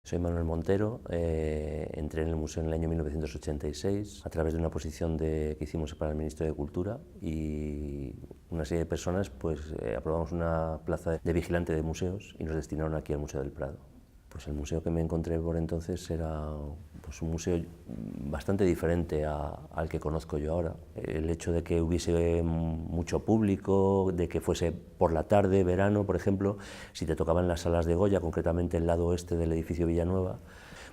Soy Manuel Montero, entré en el museo en el año 1986 a través de una exposición que hicimos para el Ministerio de Cultura y una serie de personas aprobamos una plaza de vigilante de museos y nos destinaron aquí al Museo del Prado. Pues el museo que me encontré por entonces era un museo bastante diferente al que conozco yo ahora. El hecho de que hubiese mucho público, de que fuese por la tarde, verano, por ejemplo, si te tocaban las salas de Goya, concretamente el lado oeste del edificio Villanueva,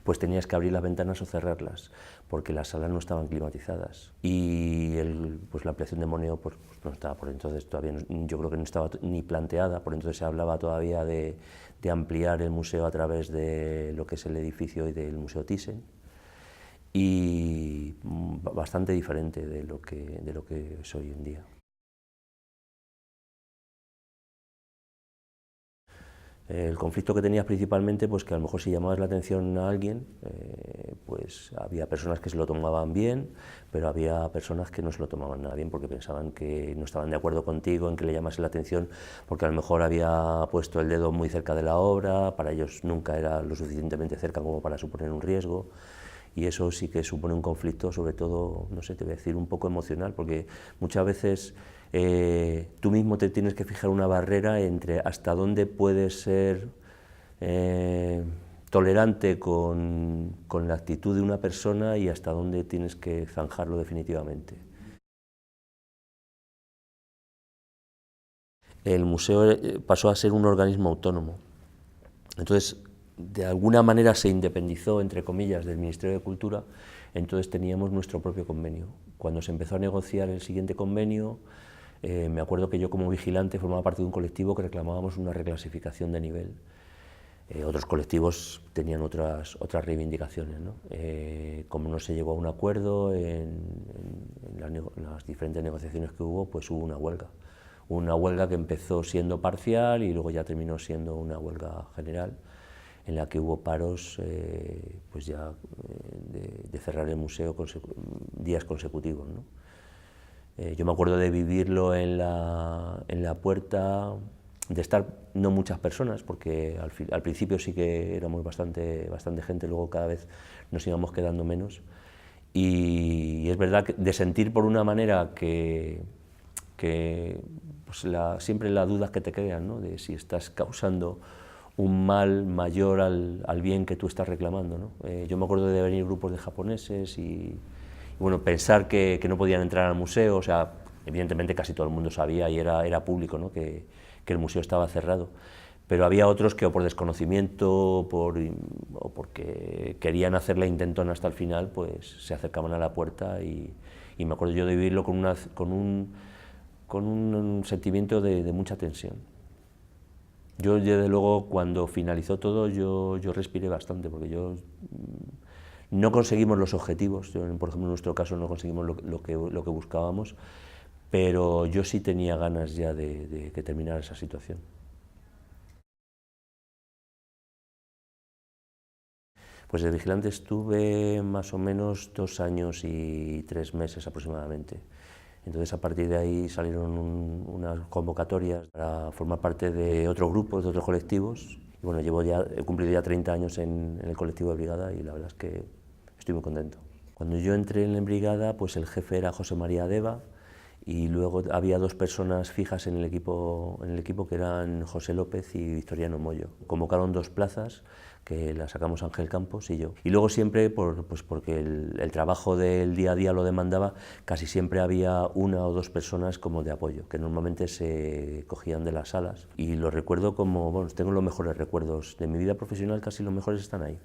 pues tenías que abrir las ventanas o cerrarlas, porque las salas no estaban climatizadas. Y la ampliación de Moneo no estaba por entonces todavía, yo creo que no estaba ni planteada, por entonces se hablaba todavía de ampliar el museo a través de lo que es el edificio y del Museo Thyssen, y bastante diferente de lo que es hoy en día. El conflicto que tenías principalmente, pues que a lo mejor si llamabas la atención a alguien, pues había personas que se lo tomaban bien, pero había personas que no se lo tomaban nada bien porque pensaban que no estaban de acuerdo contigo en que le llamases la atención porque a lo mejor había puesto el dedo muy cerca de la obra, para ellos nunca era lo suficientemente cerca como para suponer un riesgo. Y eso sí que supone un conflicto, sobre todo, no sé, te voy a decir, un poco emocional, porque muchas veces tú mismo te tienes que fijar una barrera entre hasta dónde puedes ser tolerante con la actitud de una persona y hasta dónde tienes que zanjarlo definitivamente. El museo pasó a ser un organismo autónomo. Entonces, de alguna manera se independizó, entre comillas, del Ministerio de Cultura, entonces teníamos nuestro propio convenio. Cuando se empezó a negociar el siguiente convenio, me acuerdo que yo como vigilante formaba parte de un colectivo que reclamábamos una reclasificación de nivel. Otros colectivos tenían otras reivindicaciones, ¿no? Como no se llegó a un acuerdo en las diferentes negociaciones que hubo, pues hubo una huelga. Una huelga que empezó siendo parcial y luego ya terminó siendo una huelga general, en la que hubo paros de cerrar el museo días consecutivos, ¿no? Yo me acuerdo de vivirlo en la puerta, de estar no muchas personas, porque al principio sí que éramos bastante gente, luego cada vez nos íbamos quedando menos, y es verdad que de sentir por una manera que siempre las dudas que te crean, ¿no? De si estás causando un mal mayor al bien que tú estás reclamando, ¿no? Yo me acuerdo de venir grupos de japoneses y bueno, pensar que no podían entrar al museo, o sea, evidentemente casi todo el mundo sabía y era público, ¿no? que el museo estaba cerrado, pero había otros que o por desconocimiento o porque querían hacer la intentona hasta el final, pues se acercaban a la puerta y me acuerdo yo de vivirlo con un sentimiento de mucha tensión. Yo, desde luego, cuando finalizó todo, yo respiré bastante, porque no conseguimos los objetivos, por ejemplo, en nuestro caso no conseguimos lo que buscábamos, pero yo sí tenía ganas ya de que terminara esa situación. Pues de vigilante estuve más o menos 2 años y 3 meses aproximadamente. Entonces, a partir de ahí salieron unas convocatorias para formar parte de otros grupos, de otros colectivos. Y bueno, he cumplido ya 30 años en el colectivo de brigada y la verdad es que estoy muy contento. Cuando yo entré en la brigada, pues el jefe era José María Deva y luego había 2 personas fijas en el equipo que eran José López y Victoriano Moyo. Convocaron 2 plazas, que las sacamos Ángel Campos y yo. Y luego siempre, porque el trabajo del día a día lo demandaba, casi siempre había 1 o 2 personas como de apoyo, que normalmente se cogían de las salas. Y lo recuerdo como, bueno, tengo los mejores recuerdos de mi vida profesional, casi los mejores están ahí.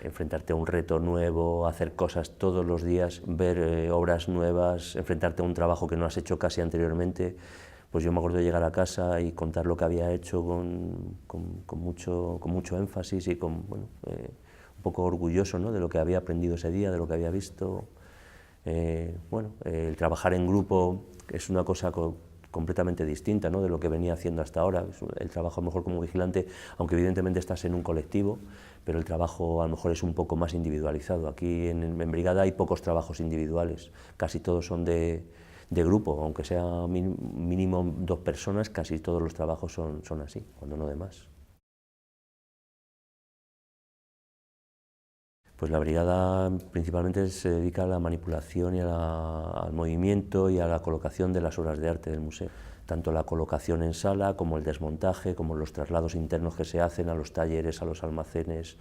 Enfrentarte a un reto nuevo, hacer cosas todos los días, ver obras nuevas, enfrentarte a un trabajo que no has hecho casi anteriormente. Pues yo me acuerdo de llegar a casa y contar lo que había hecho con mucho énfasis y un poco orgulloso, ¿no? De lo que había aprendido ese día, de lo que había visto. El trabajar en grupo es una cosa completamente distinta, ¿no? De lo que venía haciendo hasta ahora. El trabajo a lo mejor como vigilante, aunque evidentemente estás en un colectivo, pero el trabajo a lo mejor es un poco más individualizado. Aquí en brigada hay pocos trabajos individuales, casi todos son de grupo, aunque sea mínimo 2 personas, casi todos los trabajos son así, cuando no de más. Pues la brigada principalmente se dedica a la manipulación y al movimiento y a la colocación de las obras de arte del museo. Tanto la colocación en sala como el desmontaje, como los traslados internos que se hacen a los talleres, a los almacenes.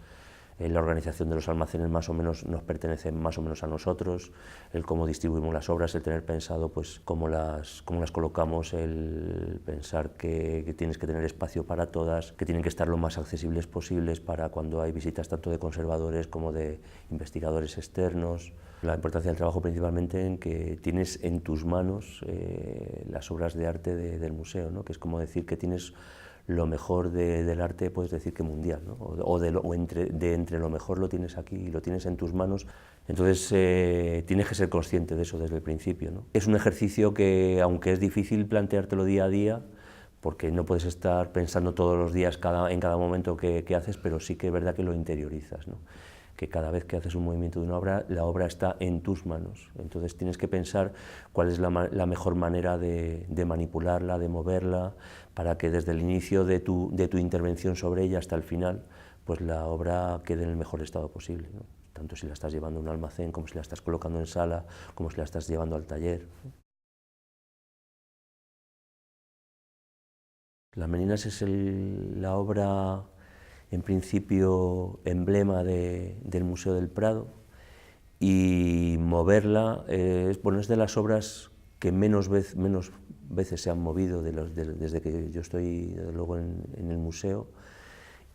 La organización de los almacenes más o menos nos pertenece más o menos a nosotros, el cómo distribuimos las obras, el tener pensado pues cómo las colocamos, el pensar que tienes que tener espacio para todas, que tienen que estar lo más accesibles posibles para cuando hay visitas tanto de conservadores como de investigadores externos. La importancia del trabajo principalmente en que tienes en tus manos las obras de arte del museo, ¿no? Que es como decir que tienes lo mejor del arte, puedes decir que mundial, ¿no? Entre lo mejor lo tienes aquí y lo tienes en tus manos. Entonces tienes que ser consciente de eso desde el principio, ¿no? Es un ejercicio que, aunque es difícil planteártelo día a día, porque no puedes estar pensando todos los días en cada momento que haces, pero sí que es verdad que lo interiorizas, ¿no? Que cada vez que haces un movimiento de una obra, la obra está en tus manos. Entonces tienes que pensar cuál es la mejor manera de manipularla, de moverla, para que desde el inicio de tu intervención sobre ella hasta el final, pues la obra quede en el mejor estado posible, ¿no? Tanto si la estás llevando a un almacén, como si la estás colocando en sala, como si la estás llevando al taller. Las Meninas es la obra, en principio, emblema del Museo del Prado, y moverla es de las obras que menos veces se han movido desde que yo estoy, desde luego, en el museo,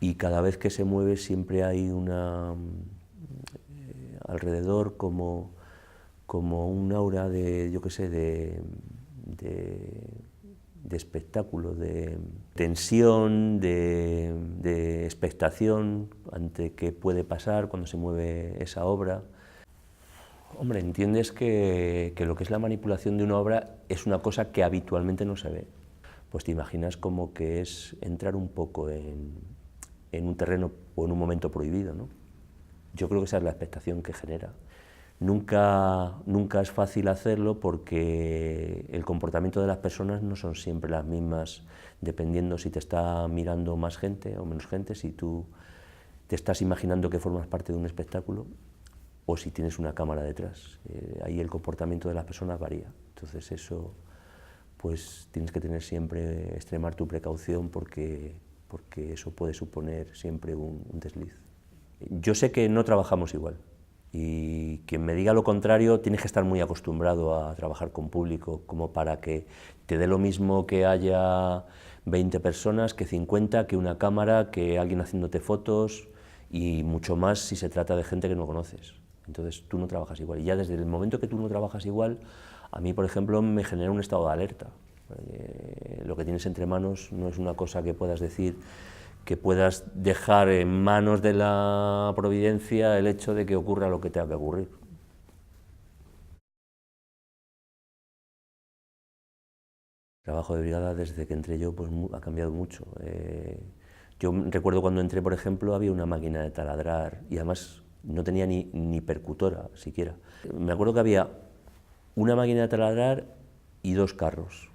y cada vez que se mueve siempre hay alrededor como un aura de, yo qué sé, de espectáculo, de tensión, de expectación ante qué puede pasar cuando se mueve esa obra. Hombre, entiendes que lo que es la manipulación de una obra es una cosa que habitualmente no se ve. Pues te imaginas como que es entrar un poco en un terreno o en un momento prohibido, ¿no? Yo creo que esa es la expectación que genera. Nunca es fácil hacerlo porque el comportamiento de las personas no son siempre las mismas, dependiendo si te está mirando más gente o menos gente, si tú te estás imaginando que formas parte de un espectáculo o si tienes una cámara detrás. Ahí el comportamiento de las personas varía. Entonces eso, pues tienes que tener siempre, extremar tu precaución porque eso puede suponer siempre un desliz. Yo sé que no trabajamos igual. Y quien me diga lo contrario tiene que estar muy acostumbrado a trabajar con público, como para que te dé lo mismo que haya 20 personas, que 50, que una cámara, que alguien haciéndote fotos, y mucho más si se trata de gente que no conoces. Entonces tú no trabajas igual. Y ya desde el momento que tú no trabajas igual, a mí, por ejemplo, me genera un estado de alerta. Lo que tienes entre manos no es una cosa que puedas decir, que puedas dejar en manos de la providencia el hecho de que ocurra lo que tenga que ocurrir. El trabajo de brigada desde que entré yo pues, ha cambiado mucho. Yo recuerdo cuando entré, por ejemplo, había una máquina de taladrar y además no tenía ni percutora siquiera. Me acuerdo que había una máquina de taladrar y 2 carros,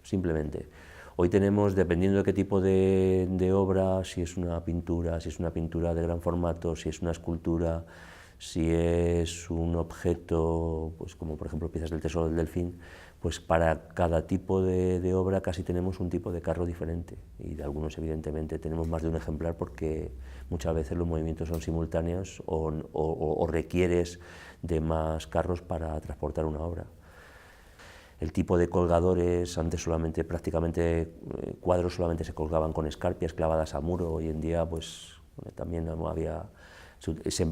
simplemente. Hoy tenemos, dependiendo de qué tipo de obra, si es una pintura de gran formato, si es una escultura, si es un objeto, pues como por ejemplo piezas del Tesoro del Delfín, pues para cada tipo de obra casi tenemos un tipo de carro diferente, y de algunos evidentemente tenemos más de un ejemplar porque muchas veces los movimientos son simultáneos o requieres de más carros para transportar una obra. El tipo de colgadores, antes prácticamente cuadros solamente se colgaban con escarpias clavadas a muro, hoy en día pues también había, se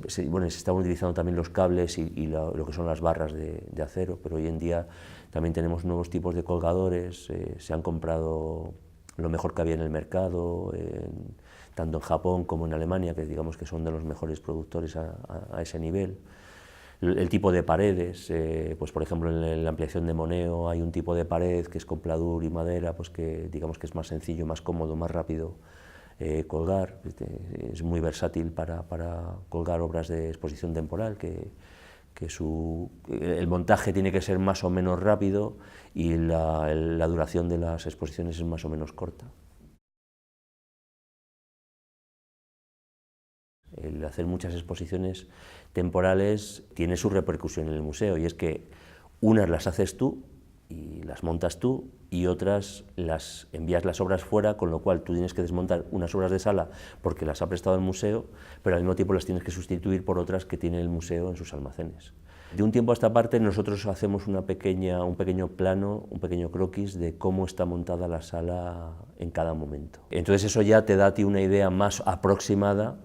estaban utilizando también los cables y lo que son las barras de acero, pero hoy en día también tenemos nuevos tipos de colgadores, se han comprado lo mejor que había en el mercado, tanto en Japón como en Alemania, que digamos que son de los mejores productores a ese nivel. El tipo de paredes, pues por ejemplo en la ampliación de Moneo hay un tipo de pared que es con pladur y madera, pues que digamos que es más sencillo, más cómodo, más rápido colgar, es muy versátil para colgar obras de exposición temporal, que el montaje tiene que ser más o menos rápido y la duración de las exposiciones es más o menos corta. el hacer muchas exposiciones temporales tiene su repercusión en el museo, y es que unas las haces tú y las montas tú, y otras las envías las obras fuera, con lo cual tú tienes que desmontar unas obras de sala porque las ha prestado el museo, pero al mismo tiempo las tienes que sustituir por otras que tiene el museo en sus almacenes. De un tiempo a esta parte nosotros hacemos un pequeño plano, un pequeño croquis de cómo está montada la sala en cada momento. Entonces eso ya te da a ti una idea más aproximada,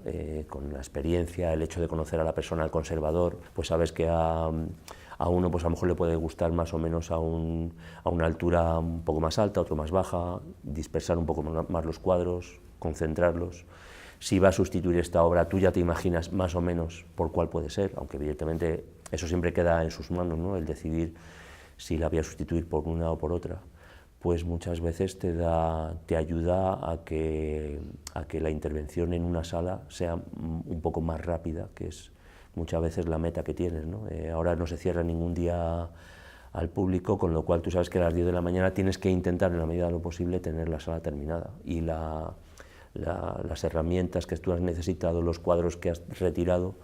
con la experiencia, el hecho de conocer a la persona, al conservador, pues sabes que a uno pues a lo mejor le puede gustar más o menos a una altura un poco más alta, otro más baja, dispersar un poco más los cuadros, concentrarlos. Si va a sustituir esta obra, tú ya te imaginas más o menos por cuál puede ser, aunque evidentemente eso siempre queda en sus manos, ¿no? El decidir si la voy a sustituir por una o por otra, pues muchas veces te ayuda a que la intervención en una sala sea un poco más rápida, que es muchas veces la meta que tienes, ¿no? Ahora no se cierra ningún día al público, con lo cual tú sabes que a las 10 de la mañana tienes que intentar, en la medida de lo posible, tener la sala terminada. Y las herramientas que tú has necesitado, los cuadros que has retirado,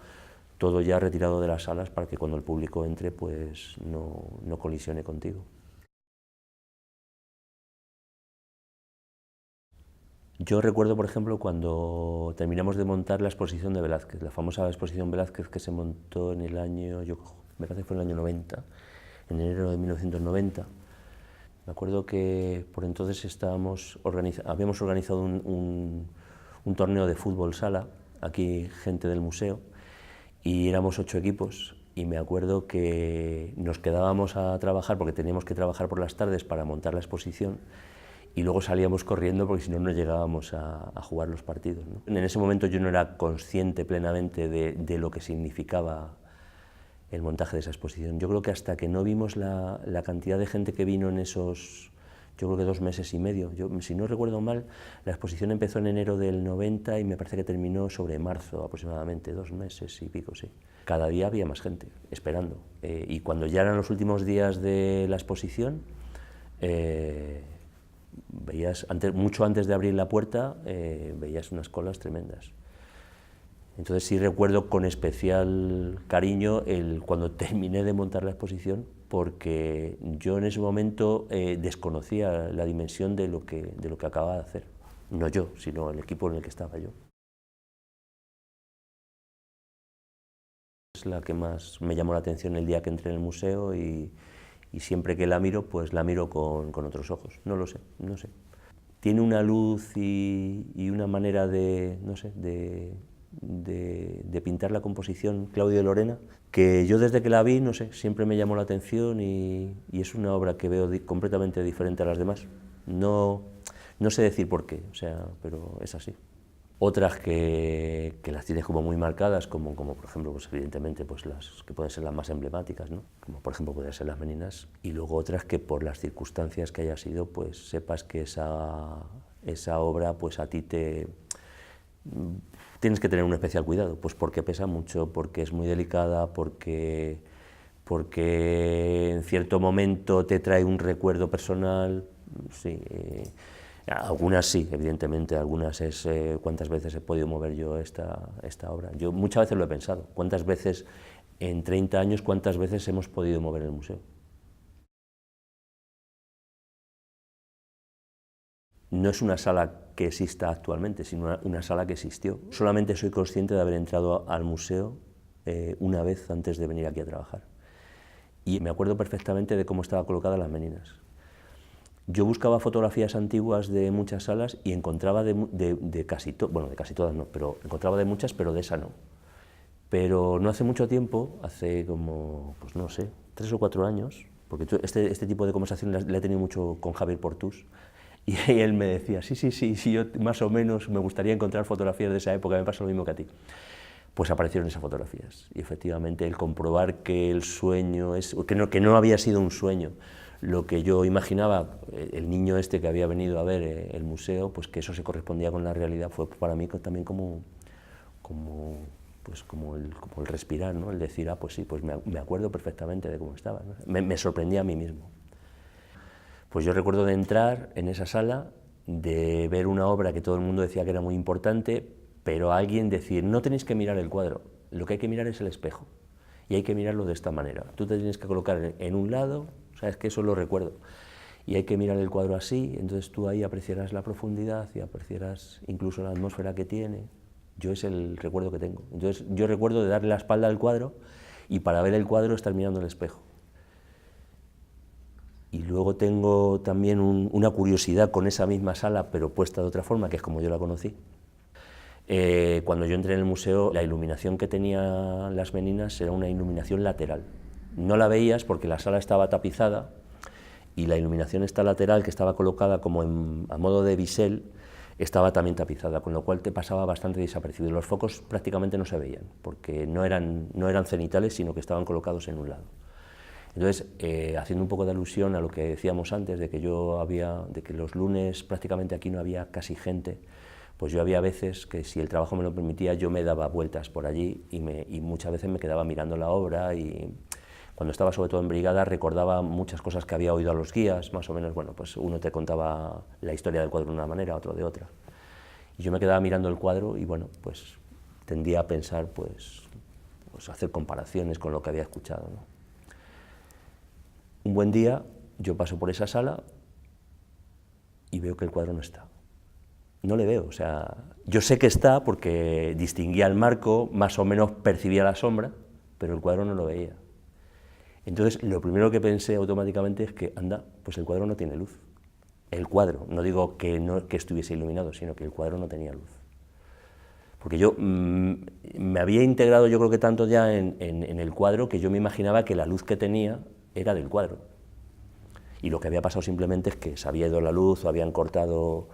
todo ya retirado de las salas para que cuando el público entre pues no colisione contigo. Yo recuerdo, por ejemplo, cuando terminamos de montar la exposición de Velázquez, la famosa exposición Velázquez que se montó en el año, me parece que fue en el año 90, en enero de 1990. Me acuerdo que por entonces habíamos organizado un torneo de fútbol sala, aquí gente del museo, y éramos 8 equipos, y me acuerdo que nos quedábamos a trabajar, porque teníamos que trabajar por las tardes para montar la exposición, y luego salíamos corriendo porque si no, no llegábamos a jugar los partidos, ¿no? En ese momento yo no era consciente plenamente de lo que significaba el montaje de esa exposición. Yo creo que hasta que no vimos la cantidad de gente que vino en esos, yo creo que 2 meses y medio, si no recuerdo mal, la exposición empezó en enero del 90 y me parece que terminó sobre marzo aproximadamente, 2 meses y pico, sí. Cada día había más gente esperando, y cuando ya eran los últimos días de la exposición, veías, mucho antes de abrir la puerta, veías unas colas tremendas. Entonces sí recuerdo con especial cariño cuando terminé de montar la exposición, porque yo en ese momento desconocía la dimensión de lo que acababa de hacer. No yo, sino el equipo en el que estaba yo. Es la que más me llamó la atención el día que entré en el museo, y siempre que la miro, pues la miro con otros ojos. No lo sé, no sé. Tiene una luz y una manera de, no sé, de pintar la composición, Claudio de Lorena, que yo desde que la vi, no sé, siempre me llamó la atención, y es una obra que veo completamente diferente a las demás. No sé decir por qué, o sea, pero es así. Otras que las tienes como muy marcadas, como por ejemplo, pues evidentemente pues las que pueden ser las más emblemáticas, ¿no? Como por ejemplo pueden ser las Meninas, y luego otras que por las circunstancias que haya sido, pues sepas que esa obra pues a ti tienes que tener un especial cuidado, pues porque pesa mucho, porque es muy delicada, porque en cierto momento te trae un recuerdo personal, sí. Algunas sí, evidentemente, algunas es cuántas veces he podido mover yo esta obra. Yo muchas veces lo he pensado, cuántas veces en 30 años, cuántas veces hemos podido mover el museo. No es una sala que exista actualmente, sino una sala que existió. Solamente soy consciente de haber entrado al museo una vez antes de venir aquí a trabajar. Y me acuerdo perfectamente de cómo estaban colocadas las Meninas. Yo buscaba fotografías antiguas de muchas salas y encontraba de casi todas no, pero encontraba de muchas, pero de esa no. Pero no hace mucho tiempo, hace como, pues no sé, 3 o 4 años, porque este tipo de conversación la he tenido mucho con Javier Portús, y él me decía, sí, yo más o menos me gustaría encontrar fotografías de esa época, me pasa lo mismo que a ti. Pues aparecieron esas fotografías, y efectivamente el comprobar que el sueño que no había sido un sueño, lo que yo imaginaba, el niño este que había venido a ver el museo, pues que eso se correspondía con la realidad, fue para mí también como el respirar, ¿no? El decir, pues sí, pues me acuerdo perfectamente de cómo estaba, ¿no? Me sorprendía a mí mismo. Pues yo recuerdo de entrar en esa sala, de ver una obra que todo el mundo decía que era muy importante, pero a alguien decir, no tenéis que mirar el cuadro, lo que hay que mirar es el espejo, y hay que mirarlo de esta manera. Tú te tienes que colocar en un lado, sabes que eso lo recuerdo, y hay que mirar el cuadro así, entonces tú ahí apreciarás la profundidad y apreciarás incluso la atmósfera que tiene. Yo es el recuerdo que tengo. Entonces yo recuerdo de darle la espalda al cuadro y para ver el cuadro estar mirando el espejo. Y luego tengo también una curiosidad con esa misma sala, pero puesta de otra forma, que es como yo la conocí. Cuando yo entré en el museo, la iluminación que tenían las meninas era una iluminación lateral. No la veías porque la sala estaba tapizada y la iluminación esta lateral, que estaba colocada como a modo de bisel, estaba también tapizada, con lo cual te pasaba bastante desapercibido. Los focos prácticamente no se veían, porque no eran cenitales, sino que estaban colocados en un lado. Entonces, haciendo un poco de alusión a lo que decíamos antes, de que los lunes prácticamente aquí no había casi gente, pues yo había veces que si el trabajo me lo permitía, yo me daba vueltas por allí y muchas veces me quedaba mirando la obra y cuando estaba sobre todo en brigada recordaba muchas cosas que había oído a los guías, más o menos, bueno, pues uno te contaba la historia del cuadro de una manera, otro de otra. Y yo me quedaba mirando el cuadro y bueno, pues tendía a pensar, pues hacer comparaciones con lo que había escuchado, ¿no? Un buen día yo paso por esa sala y veo que el cuadro no está. No le veo, o sea, yo sé que está porque distinguía el marco, más o menos percibía la sombra, pero el cuadro no lo veía. Entonces, lo primero que pensé automáticamente es que, anda, pues el cuadro no tiene luz. El cuadro, no digo que estuviese iluminado, sino que el cuadro no tenía luz. Porque yo me había integrado, yo creo que tanto ya en el cuadro, que yo me imaginaba que la luz que tenía era del cuadro. Y lo que había pasado simplemente es que se había ido la luz o habían cortado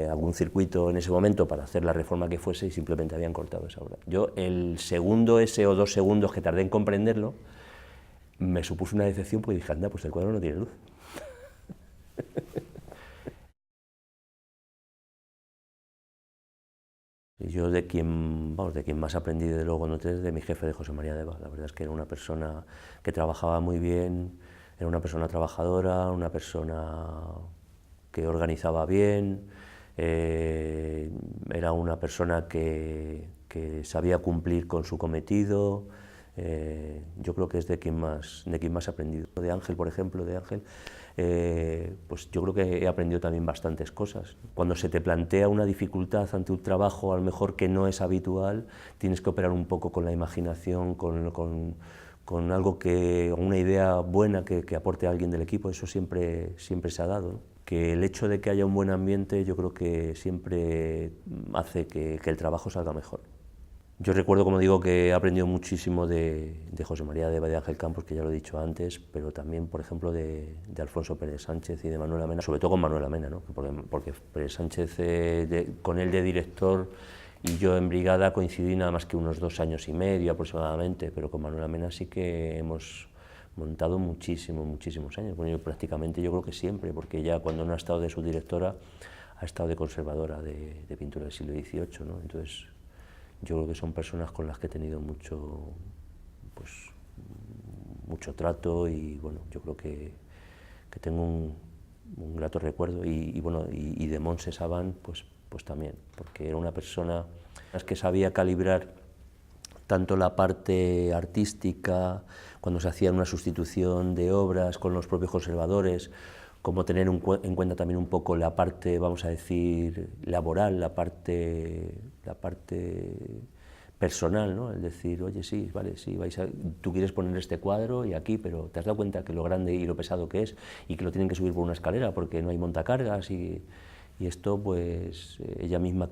algún circuito en ese momento para hacer la reforma que fuese y simplemente habían cortado esa obra. Yo, el segundo ese o 2 segundos que tardé en comprenderlo, me supuso una decepción porque dije, anda, pues el cuadro no tiene luz. Yo de quien más aprendí de luego noté es de mi jefe, de José María Deva. La verdad es que era una persona que trabajaba muy bien, era una persona trabajadora, una persona que organizaba bien, era una persona que sabía cumplir con su cometido. Yo creo que es de quien más he aprendido. De Ángel, por ejemplo, pues yo creo que he aprendido también bastantes cosas. Cuando se te plantea una dificultad ante un trabajo, a lo mejor que no es habitual, tienes que operar un poco con la imaginación, con algo una idea buena que aporte a alguien del equipo. Eso siempre se ha dado, ¿no? Que el hecho de que haya un buen ambiente, yo creo que siempre hace que el trabajo salga mejor. Yo recuerdo, como digo, que he aprendido muchísimo de José María Deva y de Ángel Campos, que ya lo he dicho antes, pero también, por ejemplo, de Alfonso Pérez Sánchez y de Manuel Amena, sobre todo con Manuel Amena, ¿no? Porque Pérez Sánchez, con él de director y yo en brigada coincidí nada más que unos 2 años y medio aproximadamente, pero con Manuel Amena sí que hemos montado muchísimos años, bueno, yo prácticamente yo creo que siempre, porque ya cuando no ha estado de subdirectora, ha estado de conservadora de pintura del siglo XVIII, ¿no? Entonces, yo creo que son personas con las que he tenido mucho trato y bueno, yo creo que tengo un grato recuerdo y de Montse Saban pues también, porque era una persona que sabía calibrar tanto la parte artística, cuando se hacía una sustitución de obras con los propios conservadores, como tener en cuenta también un poco la parte, vamos a decir, laboral, la parte personal, ¿no? El decir, oye, sí, vale, sí, tú quieres poner este cuadro y aquí, pero te has dado cuenta que lo grande y lo pesado que es y que lo tienen que subir por una escalera porque no hay montacargas y esto, pues, ella misma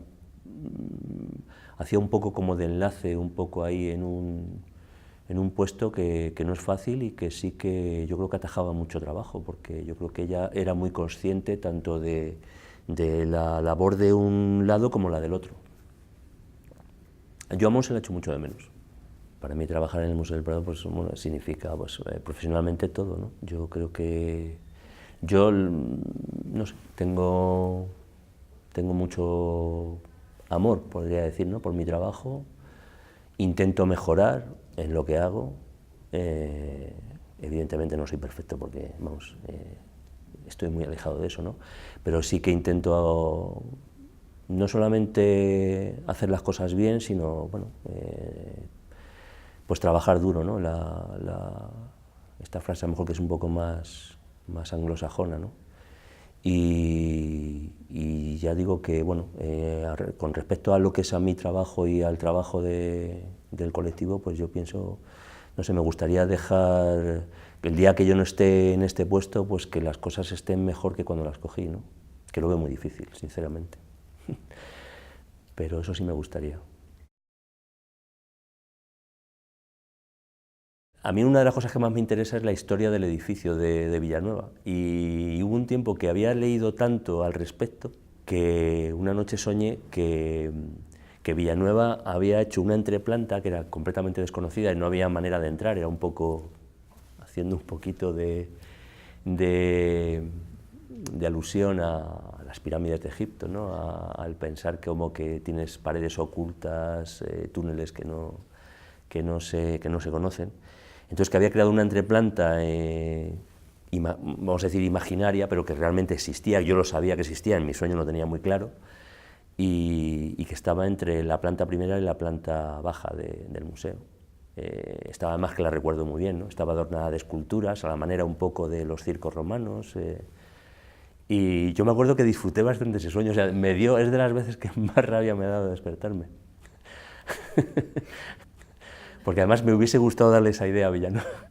hacía un poco como de enlace, un poco ahí en un puesto que no es fácil y que sí que yo creo que atajaba mucho trabajo, porque yo creo que ella era muy consciente tanto de la labor de un lado como la del otro. Yo a Montse la echo mucho de menos. Para mí trabajar en el Museo del Prado pues, bueno, significa profesionalmente todo, ¿no? Yo creo que yo, no sé, tengo mucho amor, podría decir, ¿no? Por mi trabajo, intento mejorar en lo que hago, evidentemente no soy perfecto porque, vamos, estoy muy alejado de eso, ¿no? Pero sí que intento no solamente hacer las cosas bien, sino, bueno, pues trabajar duro, ¿no? Esta frase a lo mejor que es un poco más anglosajona, ¿no? Y ya digo que, bueno, con respecto a lo que es a mi trabajo y al trabajo del colectivo, pues yo pienso, no sé, me gustaría dejar, el día que yo no esté en este puesto, pues que las cosas estén mejor que cuando las cogí, ¿no? Que lo veo muy difícil, sinceramente. Pero eso sí me gustaría. A mí una de las cosas que más me interesa es la historia del edificio de Villanueva, y hubo un tiempo que había leído tanto al respecto que una noche soñé que Villanueva había hecho una entreplanta que era completamente desconocida y no había manera de entrar, era un poco haciendo un poquito de alusión a las pirámides de Egipto, ¿no? Al pensar como que tienes paredes ocultas, túneles que no se conocen. Entonces, que había creado una entreplanta, vamos a decir imaginaria, pero que realmente existía, yo lo sabía que existía, en mi sueño lo tenía muy claro, y que estaba entre la planta primera y la planta baja del museo. Estaba, además que la recuerdo muy bien, ¿no? Estaba adornada de esculturas, a la manera un poco de los circos romanos, y yo me acuerdo que disfruté bastante ese sueño, o sea, es de las veces que más rabia me ha dado despertarme. Porque además me hubiese gustado darle esa idea a Villanueva.